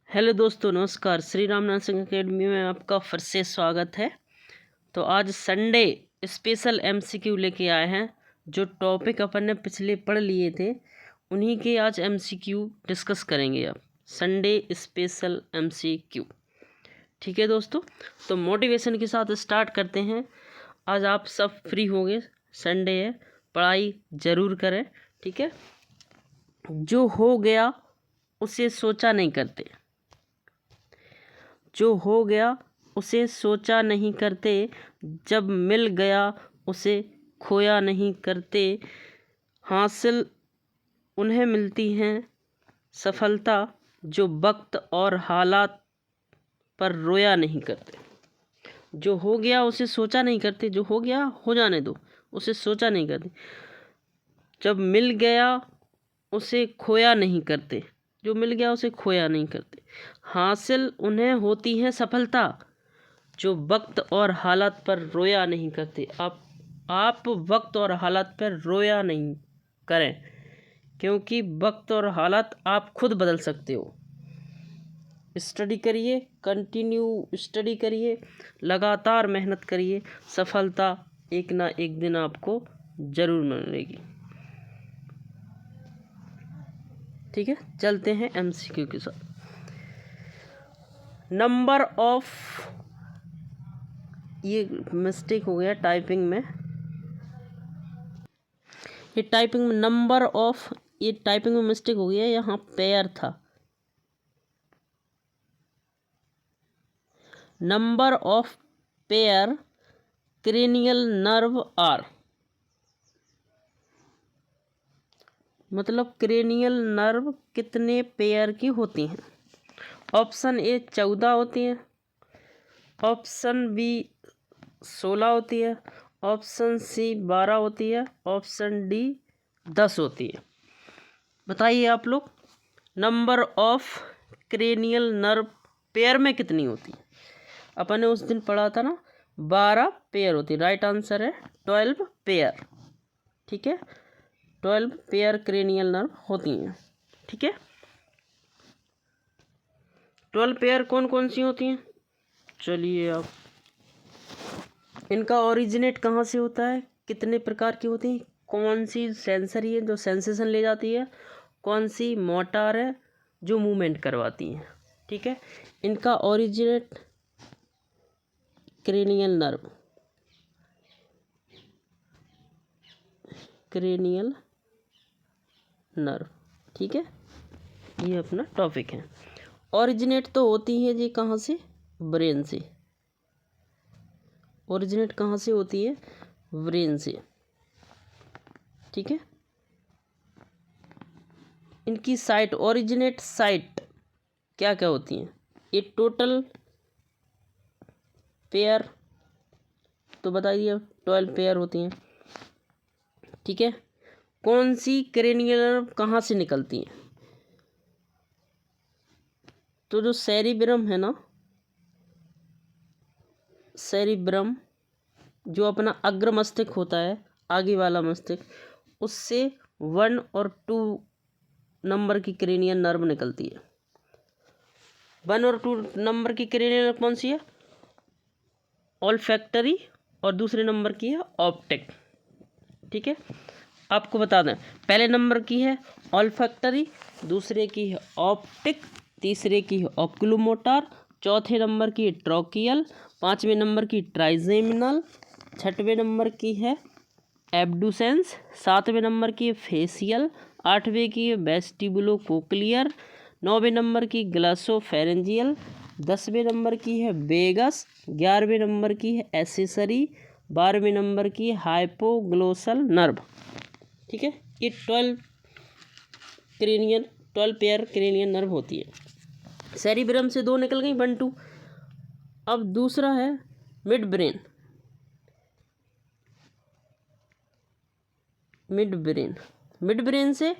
Hello दोस्तों, नमस्कार। Shri Ram nursing academy में आपका फिर से स्वागत है। तो आज संडे स्पेशल एमसीक्यू लेके आए हैं। जो टॉपिक अपन ने पिछले पढ़ लिए थे उन्हीं के आज एमसीक्यू डिस्कस करेंगे। अब संडे स्पेशल एमसीक्यू, ठीक है दोस्तों। तो मोटिवेशन के साथ स्टार्ट करते हैं। आज आप सब फ्री होंगे, संडे है, पढ़ाई ज़रूर करें, ठीक है। जो हो गया उसे सोचा नहीं करते, जो हो गया उसे सोचा नहीं करते, जब मिल गया उसे खोया नहीं करते। हासिल उन्हें मिलती हैं सफलता जो वक्त और हालात पर रोया नहीं करते। जो हो गया उसे सोचा नहीं करते, जो हो गया हो जाने दो, उसे सोचा नहीं करते। जब मिल गया उसे खोया नहीं करते, जो मिल गया उसे खोया नहीं करते। हासिल उन्हें होती है सफलता जो वक्त और हालात पर रोया नहीं करते। आप वक्त और हालात पर रोया नहीं करें, क्योंकि वक्त और हालात आप खुद बदल सकते हो। स्टडी करिए, कंटिन्यू स्टडी करिए, लगातार मेहनत करिए, सफलता एक ना एक दिन आपको ज़रूर मिलेगी, ठीक है। चलते हैं एमसीक्यू के साथ। नंबर ऑफ, ये मिस्टेक हो गया टाइपिंग में, ये टाइपिंग में नंबर ऑफ, ये टाइपिंग में मिस्टेक हो गया। यहाँ पेयर था, number of pair cranial nerve are, मतलब क्रेनियल नर्व कितने पेयर की होती हैं। ऑप्शन ए 14 होती हैं, ऑप्शन बी 16 होती है, ऑप्शन सी 12 होती है, ऑप्शन डी 10 होती है। बताइए आप लोग, number of cranial nerve pair में कितनी होती है। अपन ने उस दिन पढ़ा था ना, 12 पेयर होती है। राइट आंसर है 12 पेयर, ठीक है। 12 पेयर क्रेनियल नर्व होती हैं, ठीक है। 12 पेयर कौन कौन सी होती हैं, चलिए आप, इनका ओरिजिनेट कहाँ से होता है, कितने प्रकार की होती हैं, कौन सी सेंसरी है जो सेंसेशन ले जाती है, कौन सी मोटार है जो मूवमेंट करवाती है, ठीक है। इनका originate cranial nerve, cranial nerve, ठीक है। ये अपना टॉपिक है। ओरिजिनेट तो होती है जी कहाँ से, ब्रेन से। ओरिजिनेट कहाँ से होती है, ब्रेन से, ठीक है। इनकी साइट, ओरिजिनेट साइट क्या क्या होती हैं, ये टोटल पेयर तो बताइए, 12 पेयर होती हैं, ठीक है। कौन सी क्रेनियल नर्व कहाँ से निकलती हैं, तो जो सेरिब्रम है ना, सेरिब्रम जो अपना अग्र मस्तिष्क होता है, आगे वाला मस्तिष्क, उससे 1 और 2 नंबर की क्रेनियल नर्व निकलती है। 1 और 2 नंबर की क्रेनियल नर्व कौन सी है, ऑल्फैक्टरी, और दूसरे नंबर की है ऑप्टिक, ठीक है। आपको बता दें, पहले नंबर की है ऑल्फैक्टरी, दूसरे की है ऑप्टिक, तीसरे की है ऑक्यूलोमोटर, चौथे नंबर की है ट्रोकियल, पाँचवें नंबर की ट्राइजेमिनल, छठवें नंबर की है एब्डुसेंस, सातवें नंबर की है फेसियल, आठवें की है वेस्टिबुलो कोक्लियर, नौवें नंबर की ग्लासोफेरेंजियल, 10वें नंबर की है वेगस, 11वें नंबर की है एसेसरी, 12वें नंबर की है हाइपोग्लोसल नर्व, ठीक है। ये 12 पेयर क्रेनियल नर्व होती है। सेरिब्रम से 2 निकल गई, 1 2। अब दूसरा है mid brain, mid brain, mid brain से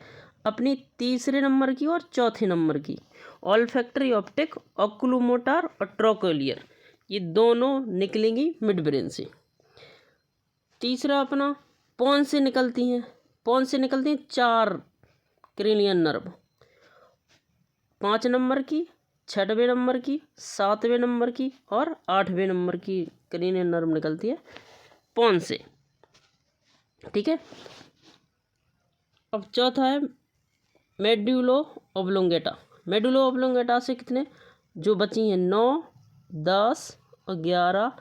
अपनी तीसरे नंबर की और चौथे नंबर की ऑल्फैक्टरी, ऑप्टिक, ऑक्यूलोमोटर और ट्रोकोलियर, ये दोनों निकलेंगी मिड ब्रेन से। तीसरा अपना पॉन से निकलती हैं, पॉन से निकलती हैं 4 क्रेनियल नर्व, 5 नंबर की, 6वें नंबर की, 7वें नंबर की और 8वें नंबर की क्रेनियल नर्व निकलती है पोन्स से। ठीक है। अब चौथा है मेडुलो ऑब्लोंगेटा। मेडुलो ऑब्लोंगेटा से कितने जो बची हैं 9, 10 और 11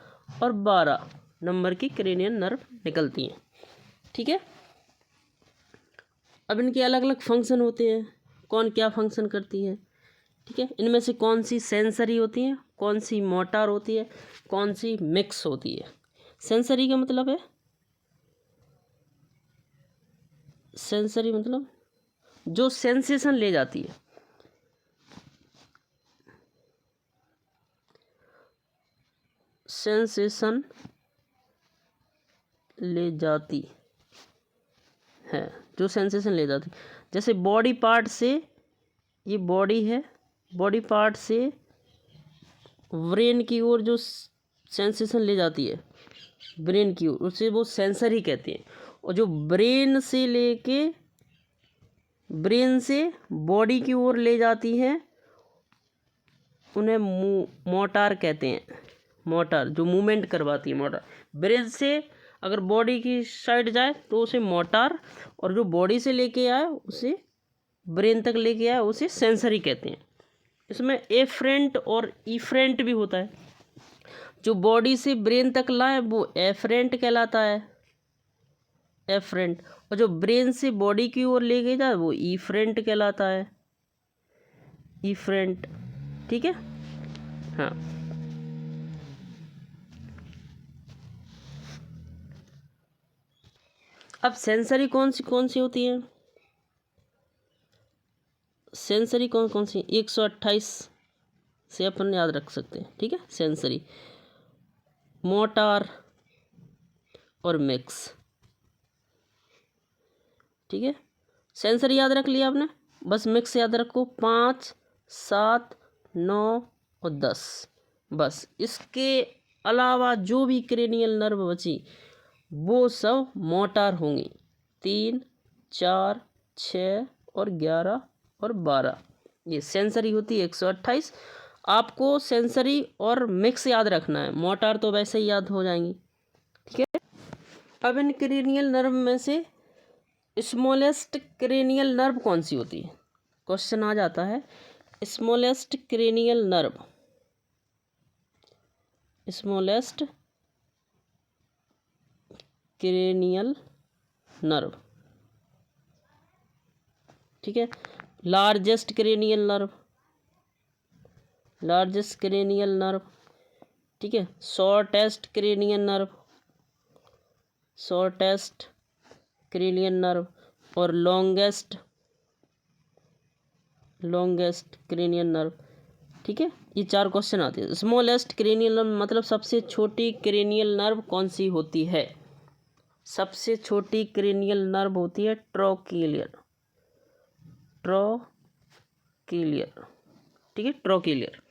और 12 नंबर की क्रेनियल नर्व निकलती हैं। ठीक है। अब इनके अलग अलग फंक्शन होते हैं, कौन क्या फंक्शन करती है। ठीक है। इनमें से कौन सी सेंसरी होती है, कौन सी मोटर होती है, कौन सी मिक्स होती है। सेंसरी का मतलब है, सेंसरी मतलब जो सेंसेशन ले जाती है, सेंसेशन ले जाती है, जो सेंसेशन ले जाती। जैसे बॉडी पार्ट से, ये बॉडी है, बॉडी पार्ट से ब्रेन की ओर जो सेंसेशन ले जाती है ब्रेन की ओर, उसे वो सेंसरी कहते हैं। और जो ब्रेन से लेके, ब्रेन से बॉडी की ओर ले जाती हैं उन्हें मोटर कहते हैं। मोटर जो मूवमेंट करवाती है, मोटर। ब्रेन से अगर बॉडी की साइड जाए तो उसे मोटर, और जो बॉडी से लेके आए उसे ब्रेन तक लेके आए उसे सेंसरी कहते हैं। इसमें एफरेंट और इफरेंट भी होता है। जो बॉडी से ब्रेन तक लाए वो एफरेंट कहलाता है, एफरेंट। और जो ब्रेन से बॉडी की ओर ले के जाए वो इफरेंट कहलाता है, इफरेंट। ठीक है। हाँ। अब सेंसरी कौन सी होती है, सेंसरी कौन कौन सी 128 से अपन याद रख सकते हैं। ठीक है। सेंसरी, मोटर और मिक्स। ठीक है। सेंसरी याद रख लिया आपने, बस मिक्स याद रखो 5, 7, 9 और 10। बस इसके अलावा जो भी क्रेनियल नर्व बची वो सब मोटर होंगी। 3, 4, 6 और 11 और 12 ये सेंसरी होती है 128। आपको सेंसरी और मिक्स याद रखना है, मोटर तो वैसे ही याद हो जाएंगी। ठीक है। अब इन क्रेनियल नर्व में से स्मॉलेस्ट क्रेनियल नर्व कौन सी होती है, क्वेश्चन आ जाता है। Smallest cranial nerve, smallest cranial nerve. ठीक है। Largest cranial nerve, largest cranial nerve. ठीक है। Shortest cranial nerve, shortest cranial nerve. और लॉन्गेस्ट, लॉन्गेस्ट क्रेनियल नर्व। ठीक है। ये 4 क्वेश्चन आते हैं। स्मॉलेस्ट क्रेनियल नर्व मतलब सबसे छोटी क्रेनियल नर्व कौन सी होती है। सबसे छोटी क्रेनियल नर्व होती है ट्रोक्लियर, ट्रोक्लियर। ठीक है। ट्रोक्लियर।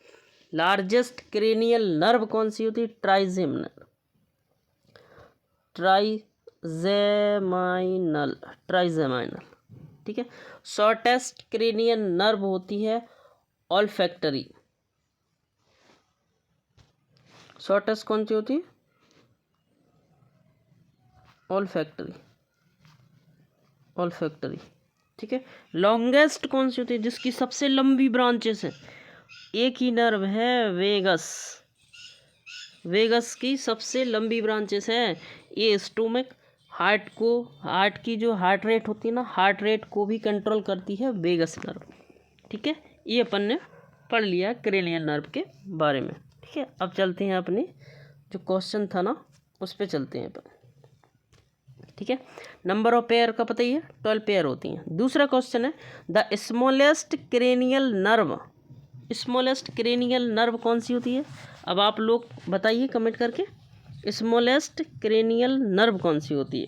लार्जेस्ट क्रेनियल नर्व कौन सी होती है, ट्राइजेमिनल, ट्राइजेमाइनल, ट्राइजेमाइनल। ठीक है। शॉर्टेस्ट क्रेनियल नर्व होती है ऑल्फैक्टरी। शॉर्टेस्ट कौन सी होती है, ऑल्फैक्टरी, ऑल्फैक्टरी। ठीक है। लॉन्गेस्ट कौन सी होती है, जिसकी सबसे लंबी ब्रांचेस है, एक ही नर्व है, वेगस। वेगस की सबसे लंबी ब्रांचेस है। ये स्टोमक, हार्ट को, हार्ट की जो हार्ट रेट होती है ना, हार्ट रेट को भी कंट्रोल करती है वेगस नर्व। ठीक है। ये अपन ने पढ़ लिया क्रेनियल नर्व के बारे में। ठीक है। अब चलते हैं अपने जो क्वेश्चन था ना उस पर चलते हैं अपन। ठीक है। नंबर ऑफ पेयर का पता ही है, 12 पेयर होती हैं। दूसरा क्वेश्चन है the smallest cranial nerve, smallest cranial nerve कौन सी होती है। अब आप लोग बताइए कमेंट करके, स्मॉलेस्ट क्रेनियल नर्व कौन सी होती है।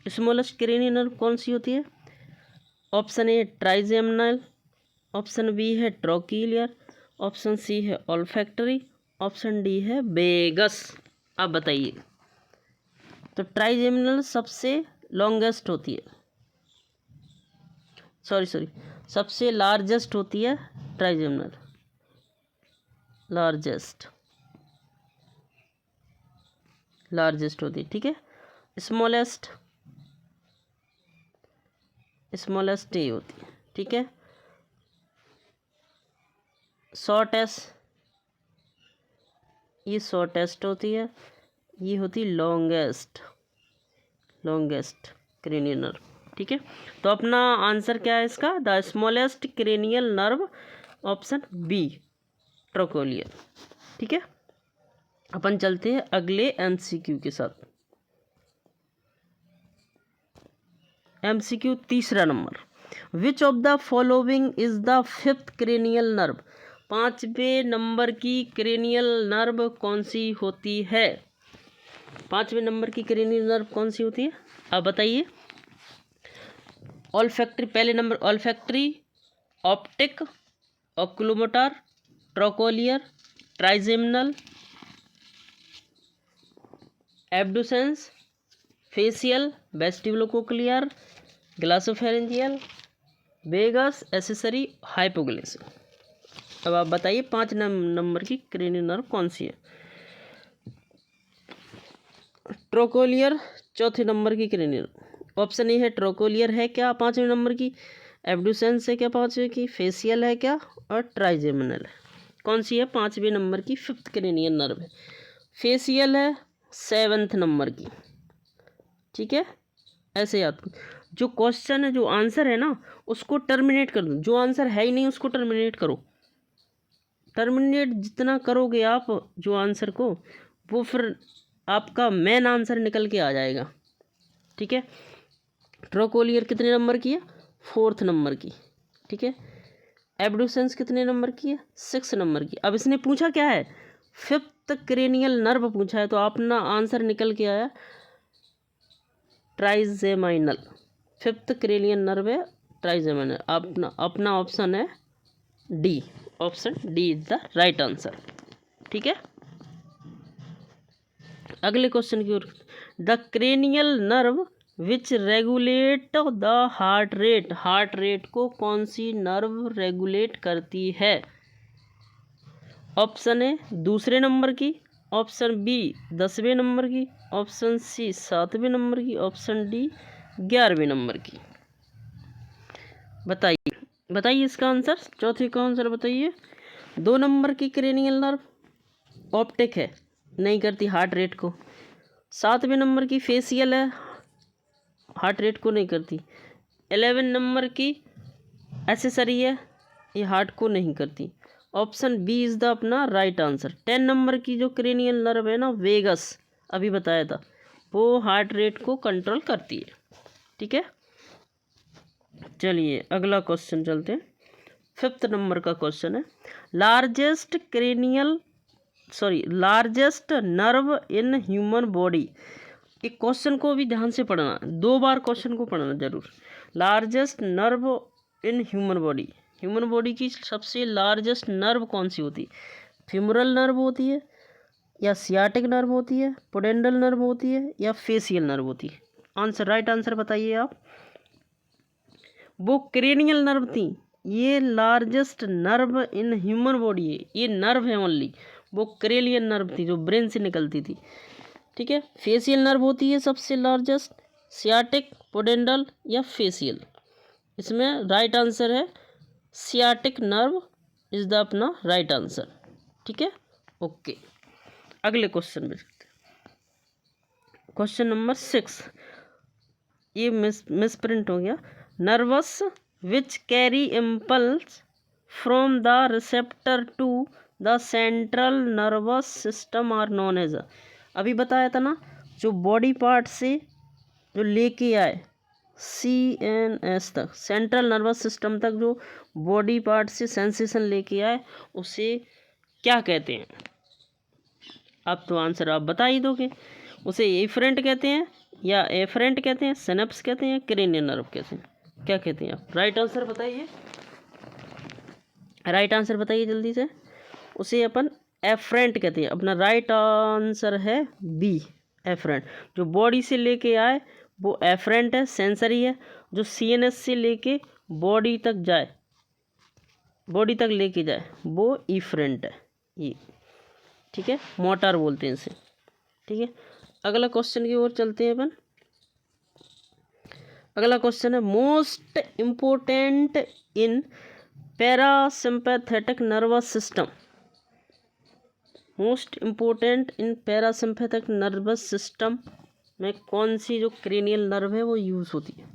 स्मॉलेस्ट क्रेनियल नर्व कौन सी होती है। Option A trigeminal, option B है ट्रोक्लियर, ऑप्शन सी है ऑल्फैक्टरी, ऑप्शन डी है वेगस। अब बताइए। तो ट्राइजेमिनल सबसे लॉन्गेस्ट होती है, सॉरी सबसे लार्जेस्ट होती है ट्राइजेमिनल, लार्जेस्ट होती है, ठीक है। स्मॉलेस्ट ये होती है, ठीक है। शॉर्टेस्ट ये शॉर्टेस्ट होती है, ये होती लॉन्गेस्ट क्रेनियल नर्व, ठीक है। तो अपना आंसर क्या है इसका, the smallest cranial nerve, option B trochlear, ठीक है। अपन चलते हैं अगले एमसीक्यू के साथ। एमसीक्यू तीसरा number, which of the following is the fifth cranial nerve, 5वें नंबर की क्रेनियल नर्व कौन सी होती है, 5वें नंबर की क्रेनियल नर्व कौन सी होती है, आप बताइए। ऑल्फैक्टरी, पहले number olfactory, optic, oculomotor, trochlear, trigeminal, abducens, facial, vestibulocochlear, glossopharyngeal, vagus, accessory, hypoglossal. अब आप बताइए 5 नंबर की क्रेनियल नर्व कौन सी है। ट्रोकोलियर चौथे नंबर की क्रेनियल, ऑप्शन ए है ट्रोकोलियर है क्या 5वें नंबर की, एब्डुसेंस है क्या 5वें की, फेशियल है क्या, और ट्राइजेमिनल है, कौन सी है 5वें नंबर की फिफ्थ क्रेनियल नर्व है। फेशियल है 7th नंबर की, ठीक है। ऐसे याद, जो क्वेश्चन है, जो आंसर है ना, उसको टर्मिनेट कर दो, जो आंसर है ही नहीं उसको टर्मिनेट करो। टर्मिनेट जितना करोगे आप जो आंसर को, वो फिर आपका मेन आंसर निकल के आ जाएगा, ठीक है। ट्रोकोलियर कितने नंबर की है, 4th नंबर की, ठीक है। एब्डुसेंस कितने नंबर की है, 6 नंबर की। अब इसने पूछा क्या है, 5th क्रेनियल नर्व पूछा है, तो अपना आंसर निकल के आया ट्राइजेमाइनल, 5th क्रेनियल नर्व है ट्राइजेमाइनल। अपना ऑप्शन है D, option D is the right answer, ठीक है। अगले क्वेश्चन की ओर, the cranial nerve which regulate the heart rate को कौन सी नर्व रेगुलेट करती है, ऑप्शन ए 2 नंबर की, ऑप्शन बी 10वें नंबर की, ऑप्शन सी 7वें नंबर की, ऑप्शन डी 11वें नंबर की। बताइए इसका आंसर, चौथे का आंसर बताइए। 2 नंबर की क्रेनियल नर्व ऑप्टिक है, नहीं करती हार्ट रेट को। 7वें नंबर की फेशियल है, हार्ट रेट को नहीं करती। 11 नंबर की एसेसरी है, ये हार्ट को नहीं करती। ऑप्शन बी इज़ द अपना राइट आंसर। 10 नंबर की जो क्रेनियल नर्व है ना, वेगस, अभी बताया था, वो हार्ट रेट को कंट्रोल करती है, ठीक है। चलिए अगला क्वेश्चन चलते हैं। 5th नंबर का क्वेश्चन है, largest nerve in human body. एक क्वेश्चन को भी ध्यान से पढ़ना, 2 बार क्वेश्चन को पढ़ना जरूर। Largest nerve in human body की सबसे लार्जेस्ट नर्व कौन सी होती है, फ्यूमरल नर्व होती है, या सियाटिक नर्व होती है, पोडेंडल नर्व होती है, या फेशियल नर्व होती है। आंसर, राइट आंसर बताइए आप। वो क्रेनियल नर्व थी, ये largest nerve in human body है, ये नर्व है ओनली, वो क्रेनियल नर्व थी जो ब्रेन से निकलती थी, ठीक है। फेशियल नर्व होती है सबसे लार्जेस्ट, सियाटिक, पोडेंडल या फेशियल। इसमें राइट आंसर है सियाटिक नर्व इज द अपना राइट आंसर, ठीक है। ओके, अगले क्वेश्चन में चलते हैं। क्वेश्चन नंबर 6, ये मिस प्रिंट हो गया। Nerves which carry impulse from the receptor to the central nervous system are known as. अभी बताया था ना, जो बॉडी पार्ट से जो लेके आए CNS तक, सेंट्रल नर्वस सिस्टम तक, जो बॉडी पार्ट से सेंसेशन लेके आए, उसे क्या कहते हैं। अब तो आंसर आप बता ही दोगे, उसे एफरेंट कहते हैं, या एफरेंट कहते हैं, सिनेप्स कहते हैं, क्रेनियल नर्व कहते हैं, क्या कहते हैं आप। राइट आंसर बताइए, राइट आंसर बताइए जल्दी से। उसे अपन एफरेंट कहते हैं। अपना राइट आंसर है बी, एफरेंट। जो बॉडी से लेके आए वो एफरेंट है, सेंसरी है, जो सीएनएस से लेके बॉडी तक जाए, बॉडी तक लेके जाए, वो इफरेंट है ये। ठीक है, मोटर बोलते हैं इसे। ठीक है, अगला क्वेश्चन की ओर चलते हैं अपन। अगला क्वेश्चन है most important in parasympathetic nervous system. Most important in parasympathetic nervous system में कौन सी जो क्रेनियल नर्व है वो यूज़ होती है?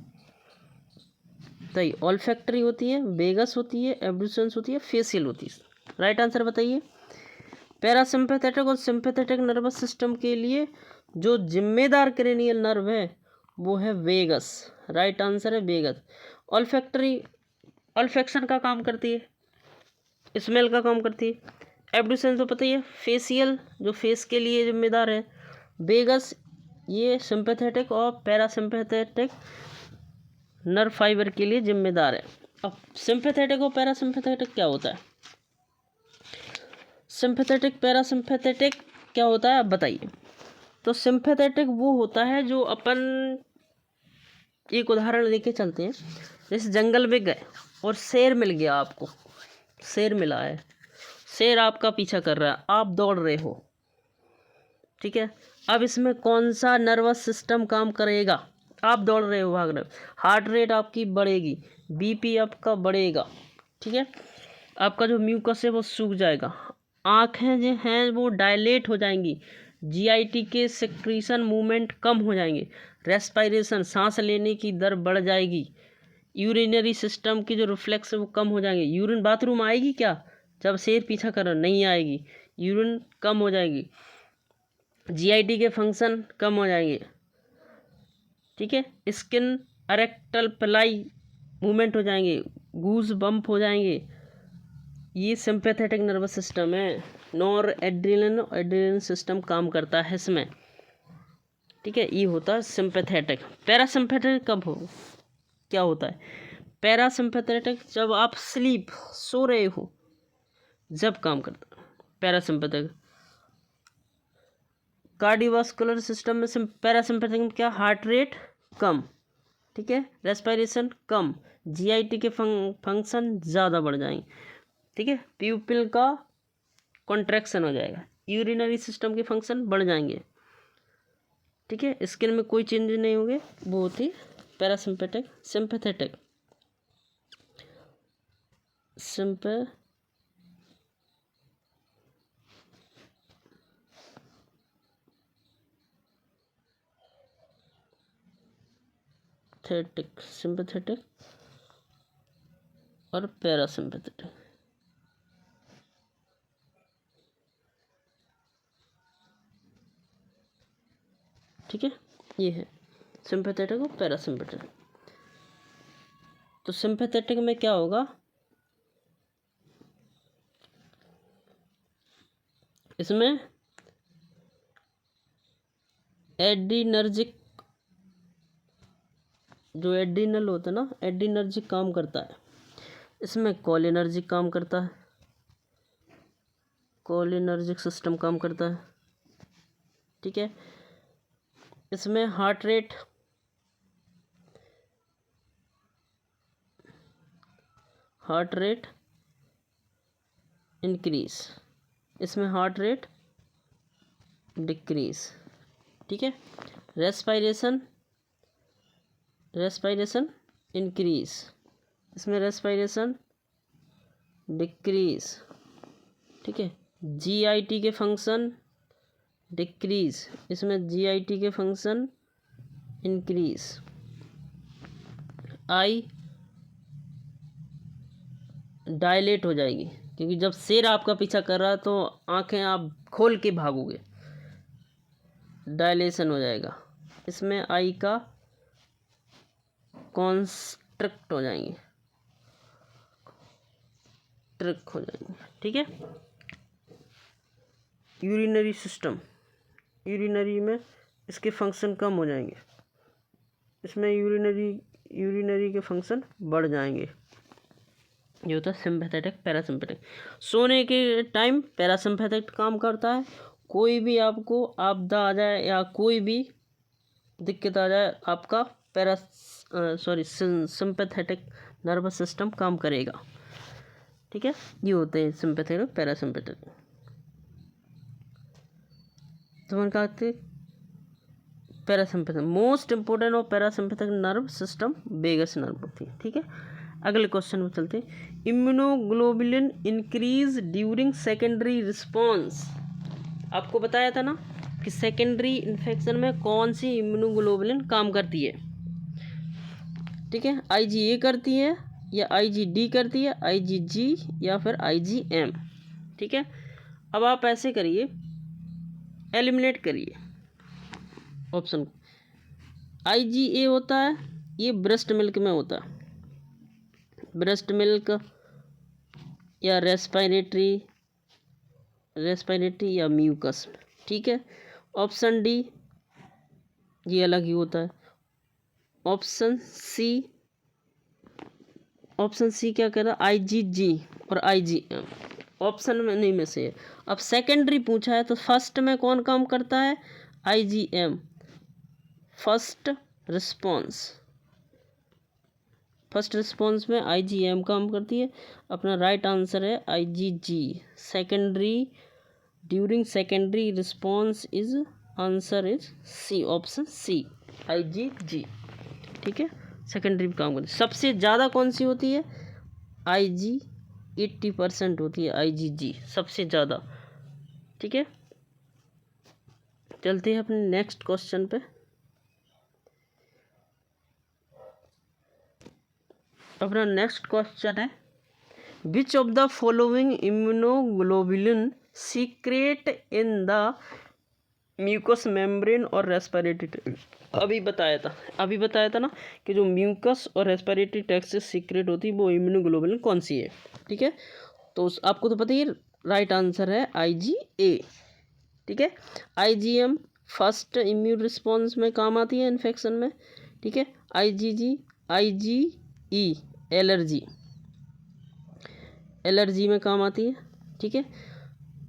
तो ऑल्फैक्टरी होती है, वेगस होती है, एब्ड्यूसेंस होती है, फेशियल होती है। राइट आंसर बताइए। पैरासिम्पैथेटिक और सिम्पैथेटिक नर्वस सिस्टम के लिए जो जिम्मेदार क्रेनियल नर्व है वो है वेगस। राइट आंसर है वेगस। ऑल्फैक्टरी ऑल्फैक्शन का काम करती है, स्मेल का काम करती है। एब्ड्यूसेंस तो पता ही है, फेशियल जो फेस के लिए जिम्मेदार है। वेगस ये सिंपैथेटिक और पैरासिम्पैथेटिक नर्व फाइबर के लिए जिम्मेदार है। अब सिंपैथेटिक और पैरासिम्पैथेटिक क्या होता है? सिंपैथेटिक पैरासिम्पैथेटिक क्या होता है आप बताइए। तो सिंपैथेटिक वो होता है जो अपन एक उदाहरण लेके चलते हैं। जैसे जंगल में गए और शेर मिल गया आपको, शेर मिला है, शेर आपका पीछा कर रहा है, आप दौड़ रहे हो। ठीक है, अब इसमें कौन सा नर्वस सिस्टम काम करेगा? आप दौड़ रहे हो, भाग रहे हो, हार्ट रेट आपकी बढ़ेगी, बीपी आपका बढ़ेगा। ठीक है, आपका जो म्यूकस है वो सूख जाएगा, आँखें जो हैं वो डायलेट हो जाएंगी, जीआईटी के सेक्रीशन मूवमेंट कम हो जाएंगे, रेस्पायरेशन सांस लेने की दर बढ़ जाएगी, यूरिनरी सिस्टम की जो रिफ्लेक्स है वो कम हो जाएंगे। यूरिन बाथरूम आएगी क्या जब शेर पीछा कर रहा? नहीं आएगी, यूरिन कम हो जाएगी, जीआईटी के फंक्शन कम हो जाएंगे। ठीक है, स्किन अरेक्टल प्लाई मूवमेंट हो जाएंगे, गूज बम्प हो जाएंगे। ये सिंपैथेटिक नर्वस सिस्टम है। नॉर एड्रेनल सिस्टम काम करता है इसमें। ठीक है, ये होता है सिंपैथेटिक। पैरासिम्पैथेटिक कब हो क्या होता है? पैरासिम्पैथेटिक जब आप स्लीप सो रहे हो जब काम करता है पैरासिम्पैथेटिक। कार्डियोवास्कुलर सिस्टम में पैरासिम्पैथेटिक में क्या? हार्ट रेट कम, ठीक है, रेस्पिरेशन कम, जीआईटी के फंक्शन ज़्यादा बढ़ जाएंगे। ठीक है, प्यूपिल का कॉन्ट्रैक्शन हो जाएगा, यूरिनरी सिस्टम के फंक्शन बढ़ जाएंगे। ठीक है, स्किन में कोई चेंज नहीं होंगे, वो होती पैरासिम्पैथेटिक। सिंपैथेटिक सिंपैथेटिक और पैरासिम्पैथेटिक। ठीक है, ये है सिंपैथेटिक और पैरासिम्पैथेटिक। तो सिंपैथेटिक में क्या होगा? इसमें एड्रीनर्जिक जो एड्रीनल होता है ना, एड्रीनर्जिक काम करता है। इसमें कोलिनर्जिक काम करता है, कोलिनर्जिक सिस्टम काम करता है। ठीक है, इसमें हार्ट रेट इंक्रीज, इसमें हार्ट रेट डिक्रीज। ठीक है, रेस्पायरेशन इंक्रीज, इसमें रेस्पायरेशन डिक्रीज। ठीक है, जीआईटी के फंक्शन डिक्रीज, इसमें जीआईटी के फंक्शन इंक्रीज। आई डायलेट हो जाएगी, क्योंकि जब शेर आपका पीछा कर रहा है तो आंखें आप खोल के भागोगे, डायलेशन हो जाएगा। इसमें आई का कॉन्स्ट्रिक्ट हो जाएंगे, ट्रिक हो जाएंगे। ठीक है, यूरिनरी सिस्टम, यूरिनरी में इसके फंक्शन कम हो जाएंगे, इसमें यूरिनरी के फंक्शन बढ़ जाएंगे। ये होता है सिंपैथेटिक पैरासिम्पैथेटिक। सोने के टाइम पैरासिम्पैथेटिक काम करता है। कोई भी आपको आपदा आ जाए या कोई भी दिक्कत आ जाए आपका सिंपैथेटिक नर्वस सिस्टम काम करेगा। ठीक है, ये होते हैं सिंपैथेटिक और पैरासिम्पैथेटिक। तो मैंने कहा कि पैरासिम्पैथेटिक मोस्ट इंपॉर्टेंट और parasympathetic nerve system vagus nerve होती है। ठीक है, अगले क्वेश्चन में चलते हैं। Immunoglobulin increase during secondary response. आपको बताया था ना कि सेकेंडरी इन्फेक्शन में कौन सी इम्यूनोग्लोबुलिन काम करती है। ठीक है, IgA करती है या IgD करती है, IgG या फिर IgM। ठीक है, अब आप ऐसे करिए, एलिमिनेट करिए ऑप्शन को। IgA होता है, ये ब्रेस्ट मिल्क में होता है, ब्रेस्ट मिल्क या रेस्पिरेटरी या म्यूकस। ठीक है, ऑप्शन डी ये अलग ही होता है। ऑप्शन सी क्या कह रहा है, IgG और IgM ऑप्शन में नहीं में से है। अब सेकेंडरी पूछा है तो फर्स्ट में कौन काम करता है, IgM फर्स्ट रिस्पॉन्स में IgM काम करती है। अपना राइट आंसर है IgG। Secondary during secondary response is answer is C, option C IgG। ठीक है, सेकेंडरी भी काम करती है। सबसे ज़्यादा कौन सी होती है, IG 80% होती है, IgG सबसे ज़्यादा। ठीक है, चलते हैं अपने नेक्स्ट क्वेश्चन पे। अपना नेक्स्ट क्वेश्चन है, which of the following immunoglobulin secret in the mucous membrane और रेस्पिरेटरी ट्रैक्ट। अभी बताया था ना कि जो म्यूकस और रेस्पिरेटरी ट्रैक्ट से सीक्रेट होती है वो इम्यूनोग्लोबुलिन कौन सी है। ठीक है, तो आपको तो पता ही, राइट आंसर है IgA। ठीक है, IgM फर्स्ट इम्यून रिस्पॉन्स में काम आती है इन्फेक्शन में। ठीक है, IgG IgE एलर्जी में काम आती है। ठीक है,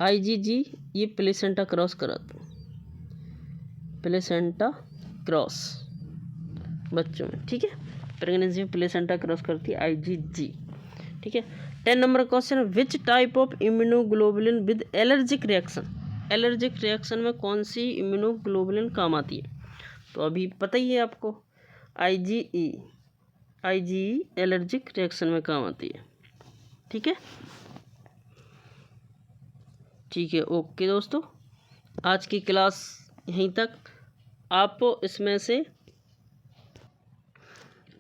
IgG ये प्लेसेंटा क्रॉस कराती है, प्लेसेंटा क्रॉस बच्चों में। ठीक है, प्रेगनेंसी में प्लेसेंटा क्रॉस करती है IgG। ठीक है, 10 number question, which type of immunoglobulin with allergic reaction में कौन सी इम्यूनोग्लोबुलिन काम आती है। तो अभी पता ही है आपको, IgE एलर्जिक रिएक्शन में काम आती है। ठीक है, ओके दोस्तों, आज की क्लास यहीं तक। आप इसमें से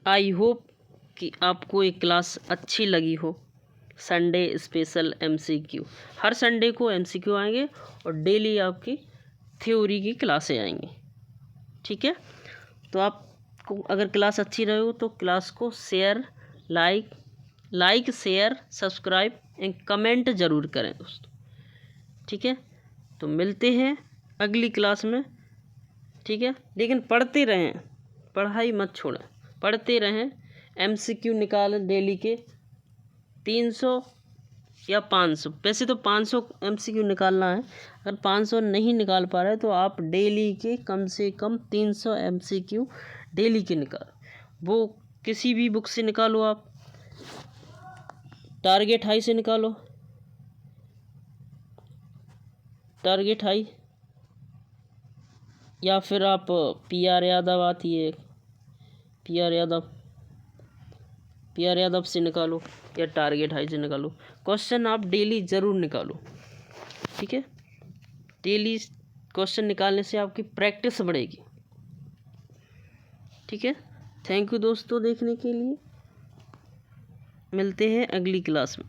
आई होप कि आपको ये क्लास अच्छी लगी हो। संडे स्पेशल MCQ, हर संडे को MCQ आएंगे और डेली आपकी थ्योरी की क्लासें आएंगी। ठीक है, तो आपको अगर क्लास अच्छी रहे हो तो क्लास को share, like share subscribe and comment ज़रूर करें दोस्तों। ठीक है, तो मिलते हैं अगली क्लास में। ठीक है, लेकिन पढ़ते रहें, पढ़ाई मत छोड़ें, पढ़ते रहें। MCQ निकालें डेली के 300 या 500, वैसे तो 500 MCQ निकालना है। अगर 500 नहीं निकाल पा रहे तो आप डेली के कम से कम 300 MCQ डेली के निकालो। वो किसी भी बुक से निकालो, आप टारगेट हाई से निकालो, टारगेट हाई, या फिर आप PR यादव आती है, PR यादव से निकालो या टारगेट हाई से निकालो। क्वेश्चन आप डेली ज़रूर निकालो। ठीक है, डेली क्वेश्चन निकालने से आपकी प्रैक्टिस बढ़ेगी। ठीक है, थैंक यू दोस्तों देखने के लिए। मिलते हैं अगली क्लास में।